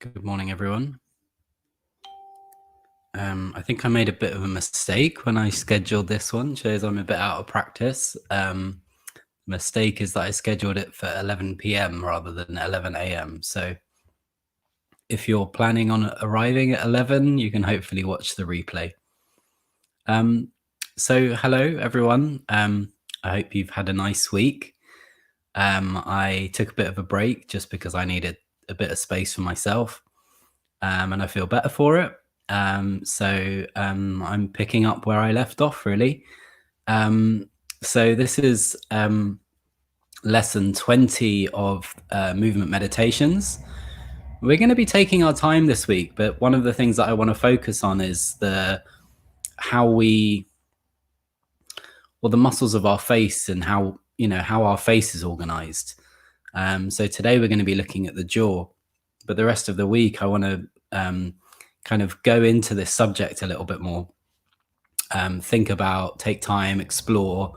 Good morning, everyone. I think I made a bit of a mistake when I scheduled this one. Shows I'm a bit out of practice. Mistake is that I scheduled it for 11 p.m. rather than 11 a.m. So if you're planning on arriving at 11, you can hopefully watch the replay. So hello, everyone. I hope you've had a nice week. I took a bit of a break just because I needed a bit of space for myself, and I feel better for it. So I'm picking up where I left off, really. So this is lesson 20 of movement meditations. We're going to be taking our time this week, but one of the things that I want to focus on is the muscles of our face and how our face is organized. So today we're going to be looking at the jaw, but the rest of the week I want to kind of go into this subject a little bit more. Think about, take time, explore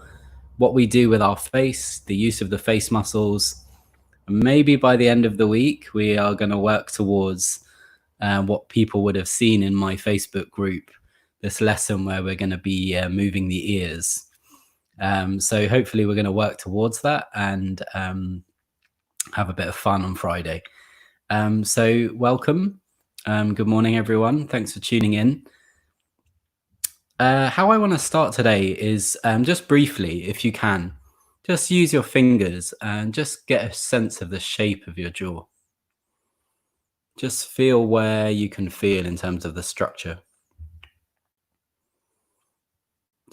what we do with our face, the use of the face muscles. Maybe by the end of the week, we are going to work towards what people would have seen in my Facebook group, this lesson where we're going to be moving the ears. So hopefully we're going to work towards that and have a bit of fun on Friday. So welcome. Good morning, everyone. Thanks for tuning in. How I want to start today is just briefly, if you can, just use your fingers and just get a sense of the shape of your jaw. Just feel where you can feel in terms of the structure.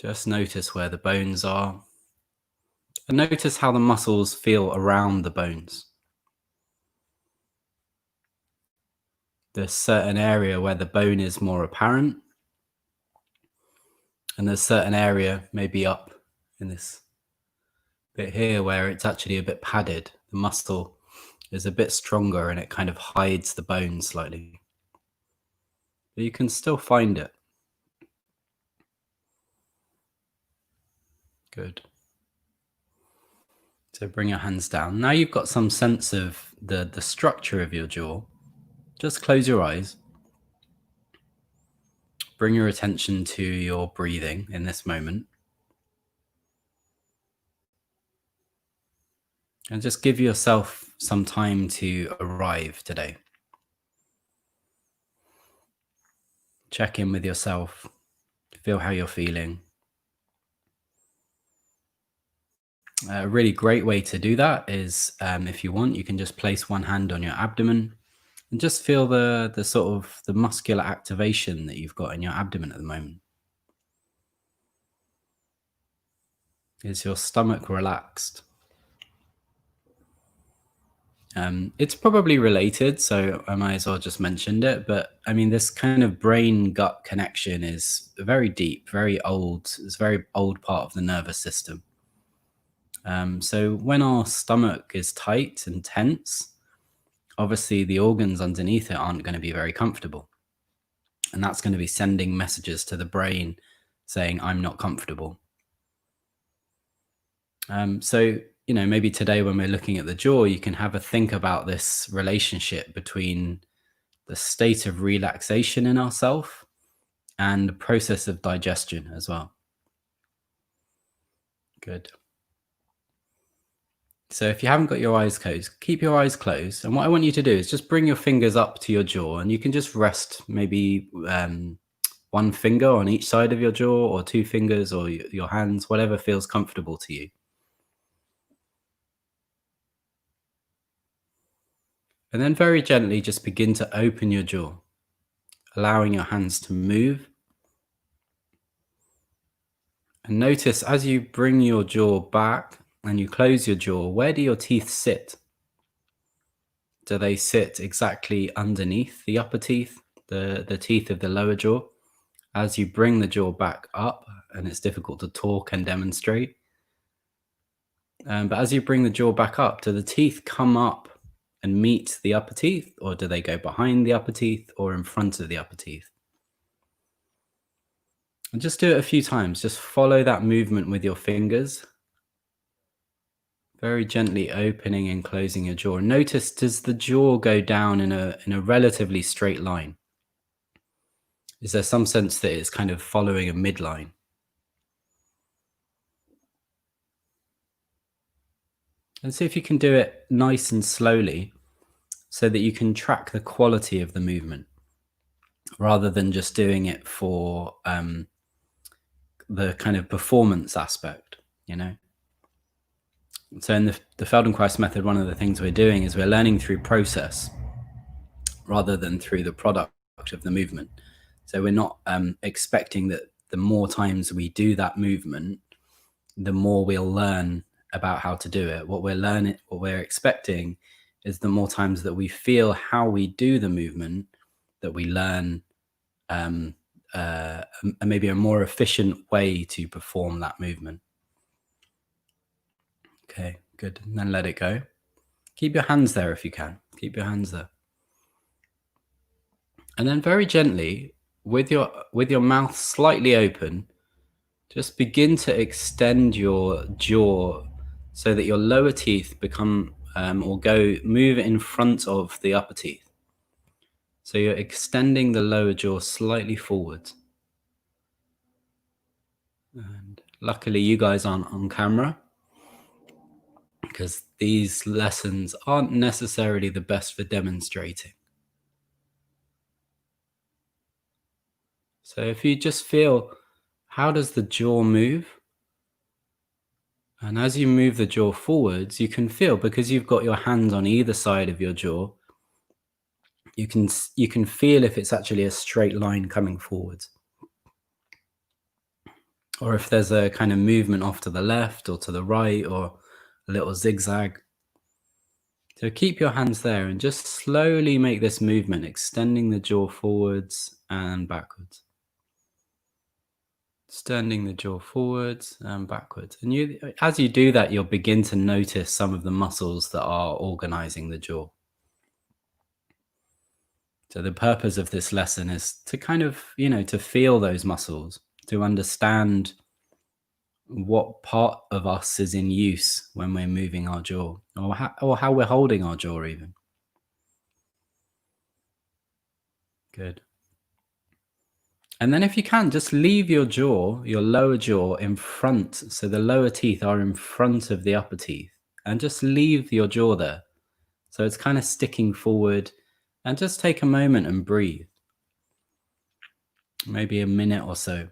Just notice where the bones are. And notice how the muscles feel around the bones. There's a certain area where the bone is more apparent. And there's a certain area maybe up in this bit here where it's actually a bit padded. The muscle is a bit stronger and it kind of hides the bone slightly. But you can still find it. Good. So bring your hands down. Now you've got some sense of the structure of your jaw. Just close your eyes. Bring your attention to your breathing in this moment. And just give yourself some time to arrive today. Check in with yourself. Feel how you're feeling. A really great way to do that is, if you want, you can just place one hand on your abdomen and just feel the sort of the muscular activation that you've got in your abdomen at the moment. Is your stomach relaxed? It's probably related, so I might as well just mention it. But I mean, this kind of brain-gut connection is very deep, very old. It's a very old part of the nervous system. So when our stomach is tight and tense, obviously the organs underneath it aren't going to be very comfortable. And that's going to be sending messages to the brain saying, I'm not comfortable. So, maybe today when we're looking at the jaw, you can have a think about this relationship between the state of relaxation in ourself and the process of digestion as well. Good. So if you haven't got your eyes closed, keep your eyes closed. And what I want you to do is just bring your fingers up to your jaw, and you can just rest maybe one finger on each side of your jaw, or two fingers, or your hands, whatever feels comfortable to you. And then very gently just begin to open your jaw, allowing your hands to move. And notice as you bring your jaw back and you close your jaw, where do your teeth sit? Do they sit exactly underneath the upper teeth, the teeth of the lower jaw? As you bring the jaw back up, and it's difficult to talk and demonstrate, but as you bring the jaw back up, do the teeth come up and meet the upper teeth, or do they go behind the upper teeth or in front of the upper teeth? And just do it a few times. Just follow that movement with your fingers. Very gently opening and closing your jaw. Notice, does the jaw go down in a relatively straight line? Is there some sense that it's kind of following a midline? And see if you can do it nice and slowly so that you can track the quality of the movement rather than just doing it for the kind of performance aspect, you know? So in the Feldenkrais method, one of the things we're doing is we're learning through process rather than through the product of the movement. So we're not expecting that the more times we do that movement, the more we'll learn about how to do it. What we're expecting is the more times that we feel how we do the movement, that we learn maybe a more efficient way to perform that movement. Okay, good. And then let it go. Keep your hands there if you can. Keep your hands there. And then very gently, with your mouth slightly open, just begin to extend your jaw so that your lower teeth become move in front of the upper teeth. So you're extending the lower jaw slightly forward. And luckily you guys aren't on camera, because these lessons aren't necessarily the best for demonstrating. So if you just feel, how does the jaw move? And as you move the jaw forwards, you can feel, because you've got your hands on either side of your jaw, you can feel if it's actually a straight line coming forwards, or if there's a kind of movement off to the left or to the right, or a little zigzag. So keep your hands there and just slowly make this movement, extending the jaw forwards and backwards. Extending the jaw forwards and backwards. And as you do that, you'll begin to notice some of the muscles that are organizing the jaw. So the purpose of this lesson is to kind of, to feel those muscles, to understand what part of us is in use when we're moving our jaw, or how we're holding our jaw even. Good. And then if you can, just leave your lower jaw in front. So the lower teeth are in front of the upper teeth, and just leave your jaw there. So it's kind of sticking forward, and just take a moment and breathe. Maybe a minute or so.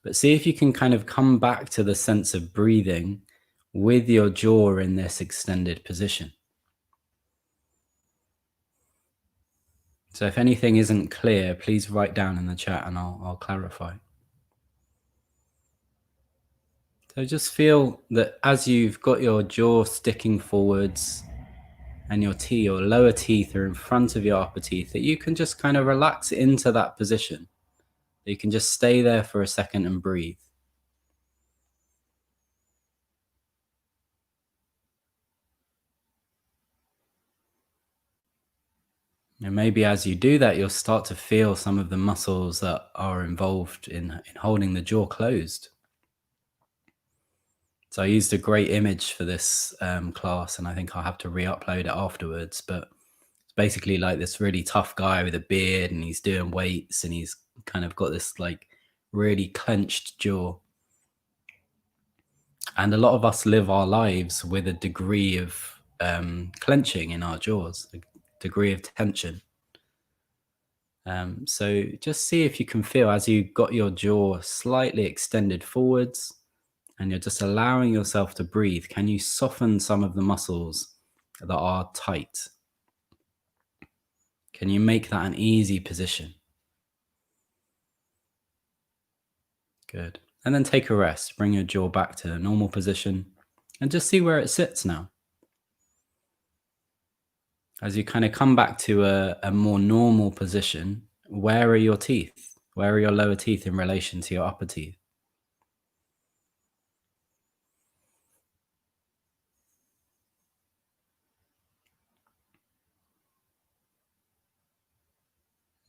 But see if you can kind of come back to the sense of breathing with your jaw in this extended position. So if anything isn't clear, please write down in the chat and I'll clarify. So just feel that as you've got your jaw sticking forwards and your lower teeth are in front of your upper teeth, that you can just kind of relax into that position. You can just stay there for a second and breathe. And maybe as you do that, you'll start to feel some of the muscles that are involved in holding the jaw closed. So I used a great image for this class, and I think I'll have to re-upload it afterwards. But it's basically like this really tough guy with a beard, and he's doing weights, and he's kind of got this like really clenched jaw. And a lot of us live our lives with a degree of clenching in our jaws, a degree of tension. So just see if you can feel, as you got your jaw slightly extended forwards and you're just allowing yourself to breathe, can you soften some of the muscles that are tight? Can you make that an easy position? Good. And then take a rest. Bring your jaw back to a normal position and just see where it sits now. As you kind of come back to a more normal position, where are your teeth? Where are your lower teeth in relation to your upper teeth?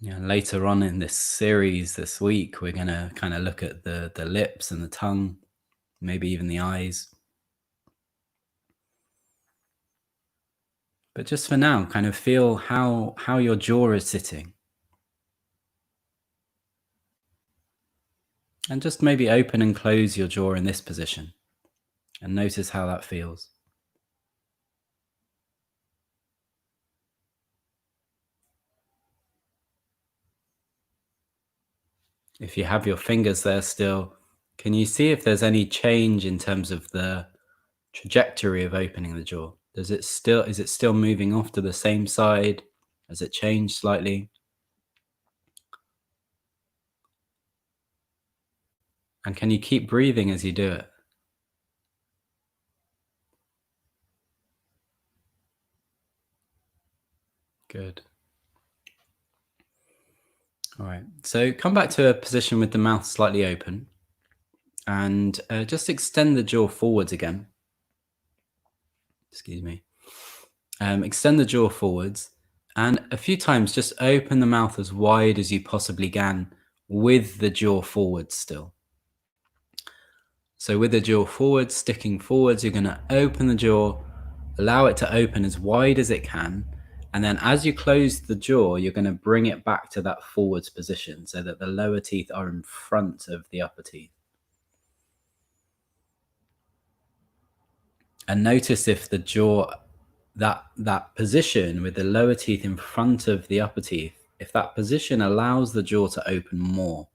Yeah, later on in this series this week, we're going to kind of look at the lips and the tongue, maybe even the eyes. But just for now, kind of feel how your jaw is sitting. And just maybe open and close your jaw in this position and notice how that feels. If you have your fingers there still, can you see if there's any change in terms of the trajectory of opening the jaw? Is it still moving off to the same side? Has it changed slightly? And can you keep breathing as you do it? Good. All right. So come back to a position with the mouth slightly open and just extend the jaw forwards again. Excuse me. Extend the jaw forwards and a few times just open the mouth as wide as you possibly can with the jaw forwards still. So with the jaw forwards, sticking forwards, you're going to open the jaw, allow it to open as wide as it can. And then as you close the jaw, you're going to bring it back to that forwards position so that the lower teeth are in front of the upper teeth. And notice if the jaw, that position with the lower teeth in front of the upper teeth, if that position allows the jaw to open more,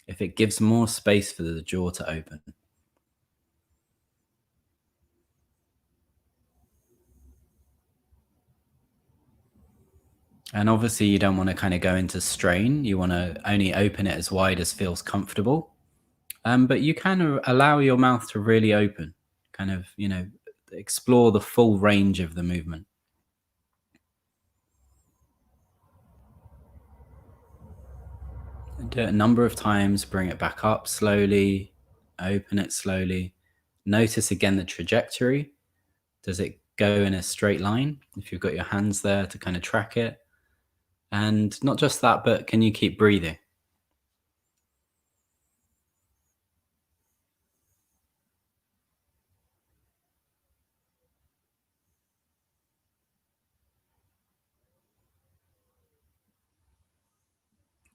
if it gives more space for the jaw to open. And obviously you don't want to kind of go into strain. You want to only open it as wide as feels comfortable. But you can allow your mouth to really open, kind of, explore the full range of the movement. And do it a number of times, bring it back up slowly, open it slowly. Notice again the trajectory. Does it go in a straight line? If you've got your hands there to kind of track it. And not just that, but can you keep breathing?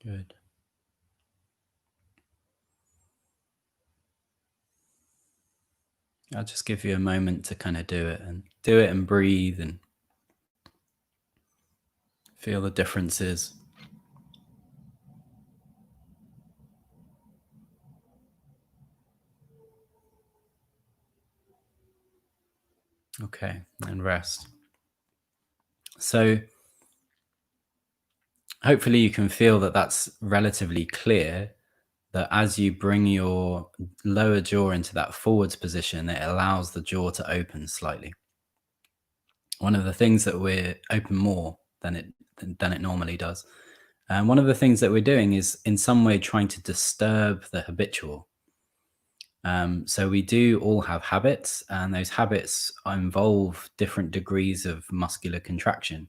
Good. I'll just give you a moment to kind of do it and breathe and feel the differences. Okay, and rest. So hopefully you can feel that that's relatively clear, that as you bring your lower jaw into that forwards position, it allows the jaw to open slightly. One of the things that we're open more than it normally does. And one of the things that we're doing is in some way trying to disturb the habitual. So we do all have habits, and those habits involve different degrees of muscular contraction.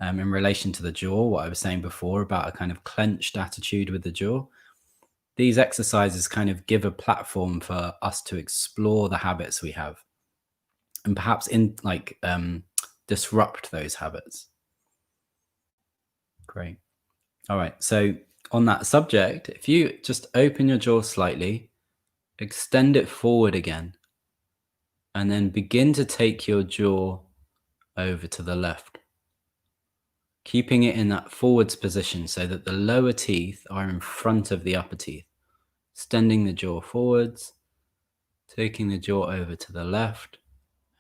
In relation to the jaw, what I was saying before about a kind of clenched attitude with the jaw, these exercises kind of give a platform for us to explore the habits we have and perhaps disrupt those habits. Great. All right. So on that subject, if you just open your jaw slightly, extend it forward again, and then begin to take your jaw over to the left, keeping it in that forwards position so that the lower teeth are in front of the upper teeth, extending the jaw forwards, taking the jaw over to the left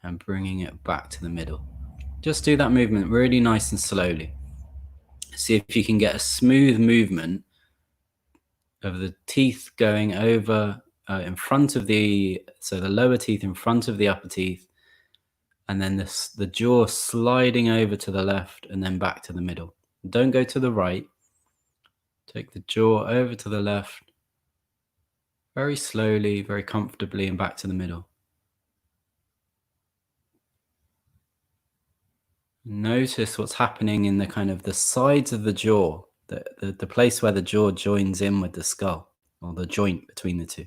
and bringing it back to the middle. Just do that movement really nice and slowly. See if you can get a smooth movement of the teeth going over in front of the lower teeth in front of the upper teeth, and then the jaw sliding over to the left and then back to the middle. Don't go to the right. Take the jaw over to the left, very slowly, very comfortably, and back to the middle. Notice what's happening in the kind of the sides of the jaw, the place where the jaw joins in with the skull, or the joint between the two.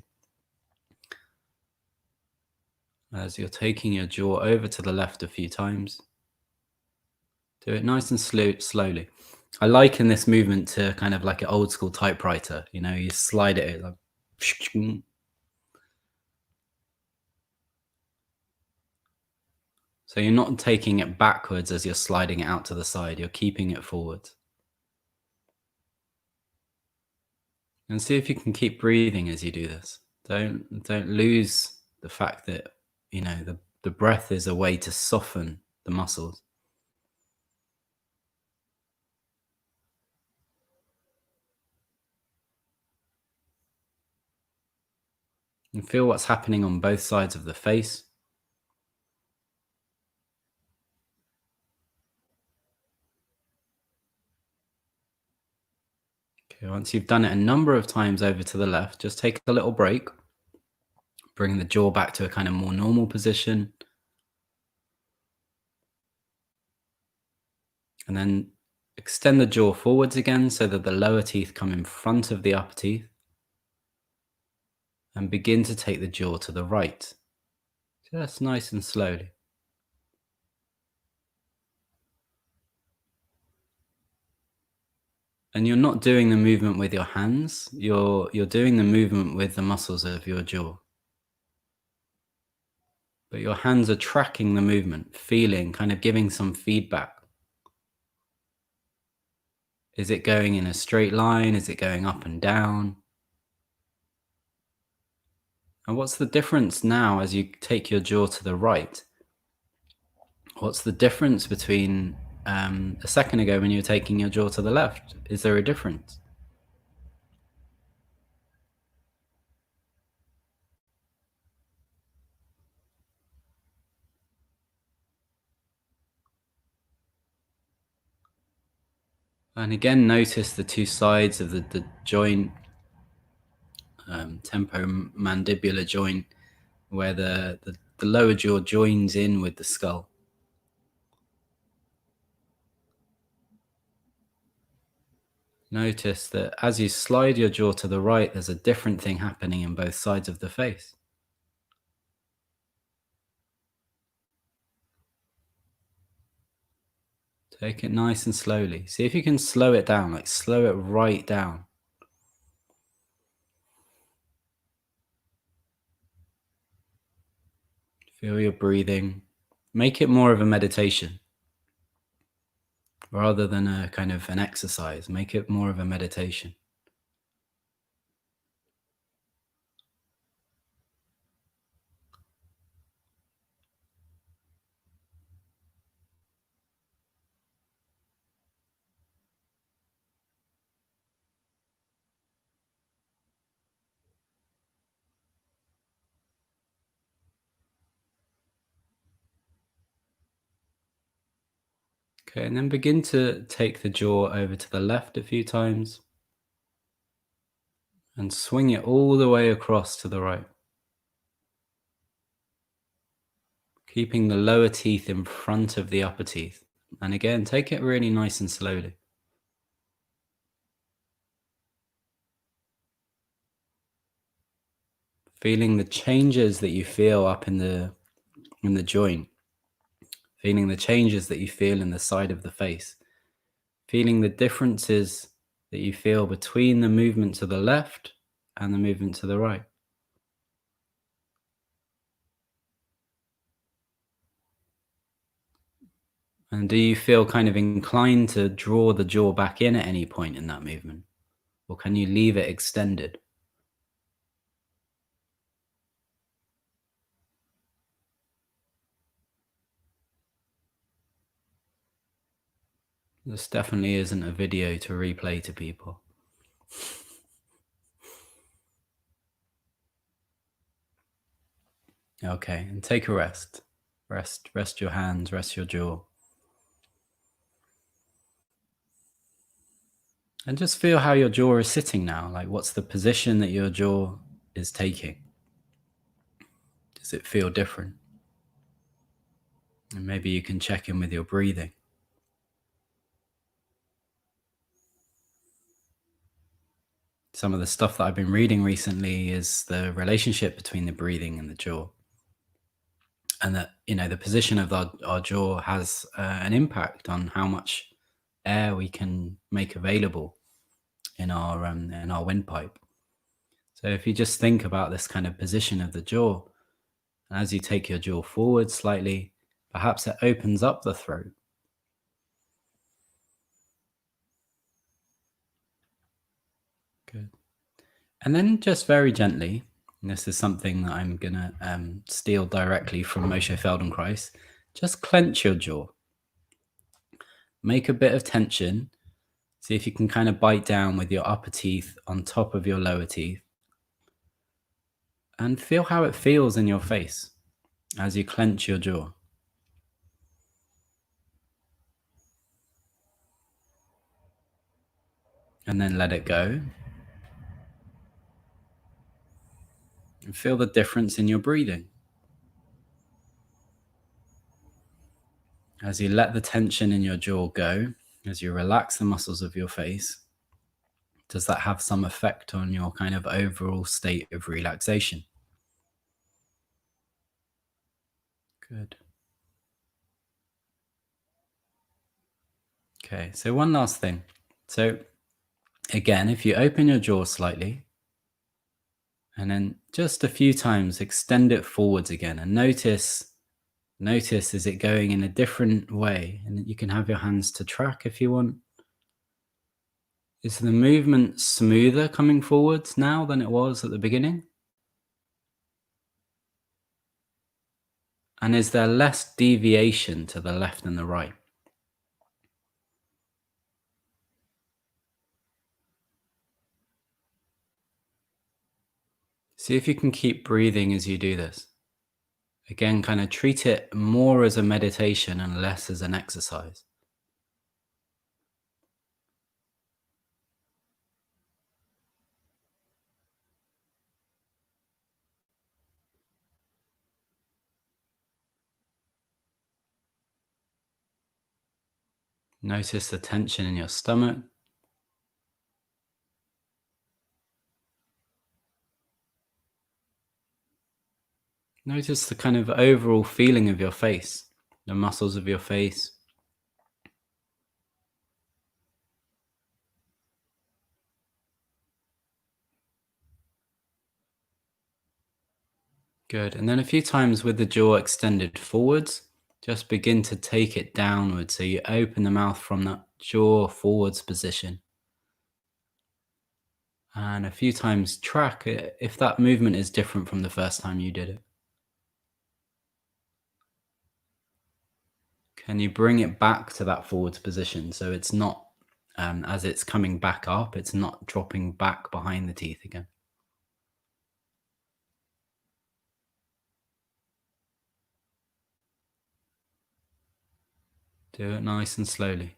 As you're taking your jaw over to the left a few times, Do it nice and slowly. I liken this movement to kind of like an old school typewriter. You know, you slide it like, so you're not taking it backwards as you're sliding it out to the side. You're keeping it forward. And see if you can keep breathing as you do this. Don't lose the fact that, you know, the breath is a way to soften the muscles. And feel what's happening on both sides of the face. Okay, once you've done it a number of times over to the left, just take a little break. Bring the jaw back to a kind of more normal position. And then extend the jaw forwards again so that the lower teeth come in front of the upper teeth. And begin to take the jaw to the right. Just nice and slowly. And you're not doing the movement with your hands, you're doing the movement with the muscles of your jaw. But your hands are tracking the movement, feeling, kind of giving some feedback. Is it going in a straight line? Is it going up and down? And what's the difference now as you take your jaw to the right? What's the difference between a second ago when you were taking your jaw to the left? Is there a difference? And again, notice the two sides of the joint, temporomandibular joint, where the lower jaw joins in with the skull. Notice that as you slide your jaw to the right, there's a different thing happening in both sides of the face. Take it nice and slowly. See if you can slow it down, like slow it right down. Feel your breathing. Make it more of a meditation rather than a kind of an exercise. Make it more of a meditation. Okay, and then begin to take the jaw over to the left a few times and swing it all the way across to the right. Keeping the lower teeth in front of the upper teeth. And again, take it really nice and slowly. Feeling the changes that you feel up in the joint. Feeling the changes that you feel in the side of the face. Feeling the differences that you feel between the movement to the left and the movement to the right. And do you feel kind of inclined to draw the jaw back in at any point in that movement? Or can you leave it extended? This definitely isn't a video to replay to people. Okay, and take a rest. Rest your hands, rest your jaw. And just feel how your jaw is sitting now. Like, what's the position that your jaw is taking? Does it feel different? And maybe you can check in with your breathing. Some of the stuff that I've been reading recently is the relationship between the breathing and the jaw. and that the position of our jaw has an impact on how much air we can make available in our windpipe. So if you just think about this kind of position of the jaw, and as you take your jaw forward slightly, perhaps it opens up the throat. Good. And then just very gently, and this is something that I'm going to steal directly from Moshe Feldenkrais, just clench your jaw. Make a bit of tension. See if you can kind of bite down with your upper teeth on top of your lower teeth. And feel how it feels in your face as you clench your jaw. And then let it go. And feel the difference in your breathing. As you let the tension in your jaw go, as you relax the muscles of your face, does that have some effect on your kind of overall state of relaxation? Good. Okay, so one last thing. So again, if you open your jaw slightly, and then just a few times extend it forwards again, and notice is it going in a different way? And you can have your hands to track if you want. Is the movement smoother coming forwards now than it was at the beginning? And is there less deviation to the left and the right? See if you can keep breathing as you do this. Again, kind of treat it more as a meditation and less as an exercise. Notice the tension in your stomach. Notice the kind of overall feeling of your face, the muscles of your face. Good. And then a few times with the jaw extended forwards, just begin to take it downwards. So you open the mouth from that jaw forwards position. And a few times track it if that movement is different from the first time you did it. Can you bring it back to that forwards position so it's not, as it's coming back up, it's not dropping back behind the teeth again? Do it nice and slowly.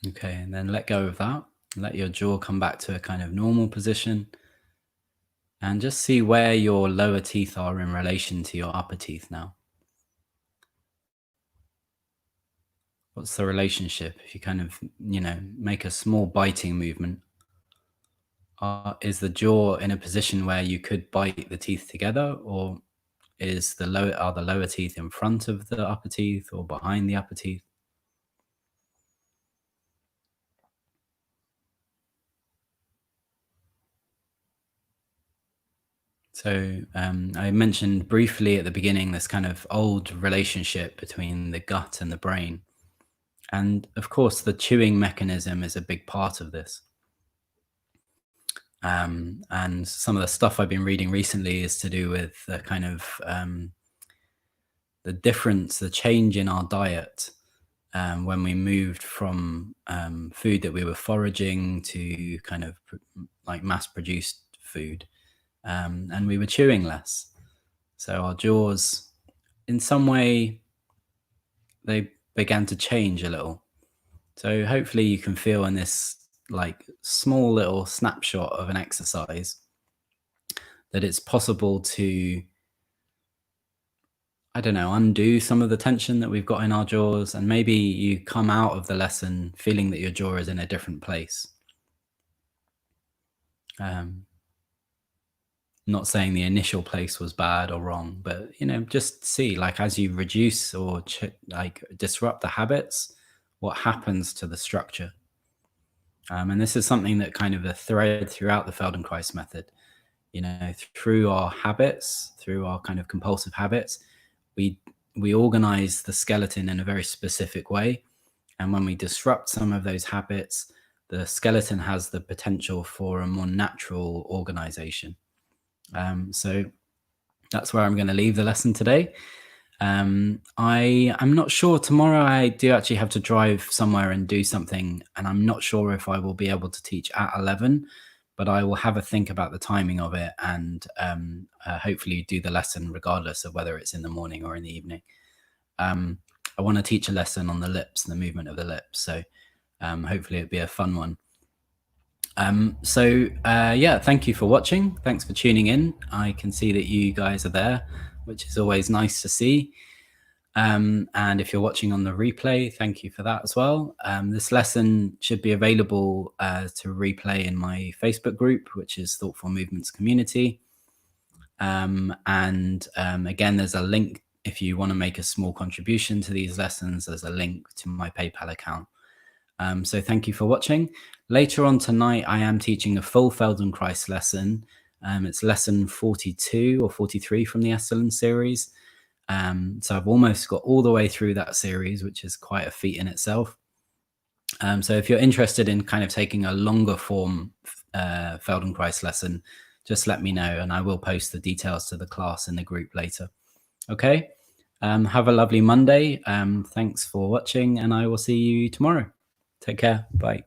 Okay, and then let go of that. Let your jaw come back to a kind of normal position. And just see where your lower teeth are in relation to your upper teeth now. What's the relationship? If you kind of, make a small biting movement, is the jaw in a position where you could bite the teeth together, or are the lower teeth in front of the upper teeth or behind the upper teeth? So I mentioned briefly at the beginning this kind of old relationship between the gut and the brain. And of course, the chewing mechanism is a big part of this. And some of the stuff I've been reading recently is to do with the kind of the difference, the change in our diet when we moved from food that we were foraging to kind of like mass-produced food, and we were chewing less. So our jaws, in some way, they began to change a little. So hopefully you can feel in this like small little snapshot of an exercise that it's possible to, I don't know, undo some of the tension that we've got in our jaws, and maybe you come out of the lesson feeling that your jaw is in a different place. Not saying the initial place was bad or wrong, but just see, like, as you reduce or like disrupt the habits, what happens to the structure. And this is something that kind of a thread throughout the Feldenkrais method. Through our habits, through our kind of compulsive habits, we organize the skeleton in a very specific way. And when we disrupt some of those habits, the skeleton has the potential for a more natural organization. So that's where I'm going to leave the lesson today. I'm not sure. Tomorrow I do actually have to drive somewhere and do something, and I'm not sure if I will be able to teach at 11, but I will have a think about the timing of it, and hopefully do the lesson regardless of whether it's in the morning or in the evening. I want to teach a lesson on the lips and the movement of the lips, so hopefully it'll be a fun one. Yeah, thank you for watching. Thanks for tuning in. I can see that you guys are there, which is always nice to see. And if you're watching on the replay, thank you for that as well. This lesson should be available to replay in my Facebook group, which is Thoughtful Movements Community. Again, there's a link if you want to make a small contribution to these lessons. There's a link to my PayPal account. So thank you for watching. Later on tonight, I am teaching a full Feldenkrais lesson. It's lesson 42 or 43 from the Esalen series. So I've almost got all the way through that series, which is quite a feat in itself. So if you're interested in kind of taking a longer form Feldenkrais lesson, just let me know, and I will post the details to the class in the group later. Okay, have a lovely Monday. Thanks for watching, and I will see you tomorrow. Take care. Bye.